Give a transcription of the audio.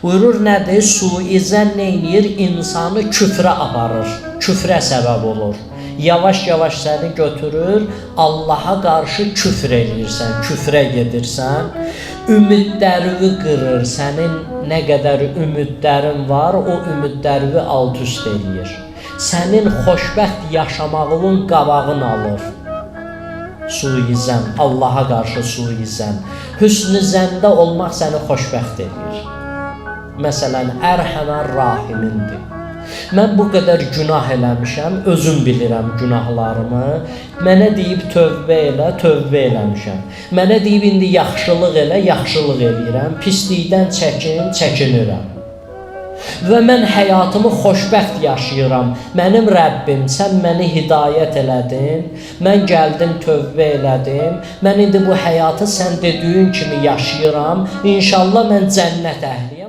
Buyurur nədir? Suizən neynir? İnsanı küfrə aparır, küfrə səbəb olur. Yavaş-yavaş səni götürür, Allaha qarşı küfr eləyirsən, küfrə gedirsən. Ümidlərini qırır, sənin nə qədər ümidlərin var, o ümidlərini alt-üst eləyir. Sənin xoşbəxt yaşamağının qabağını alır. Suizən, Allaha qarşı suizən. Hüsn-i zəndə olmaq səni xoşbəxt edir. Məsələn, Ərhəmər Rahimindir. Mən bu qədər günah eləmişəm, özüm bilirəm günahlarımı. Mənə deyib tövbə elə, tövbə eləmişəm. Mənə deyib indi yaxşılıq elə, yaxşılıq eləyirəm. Pislikdən çəkin, çəkinirəm. Və mən həyatımı xoşbəxt yaşayıram. Mənim Rəbbim, sən məni hidayət elədin. Mən gəldim, tövbə elədim. Mən indi bu həyatı sən dediyin kimi yaşayıram. İnşallah mən cənnət əhliyəm.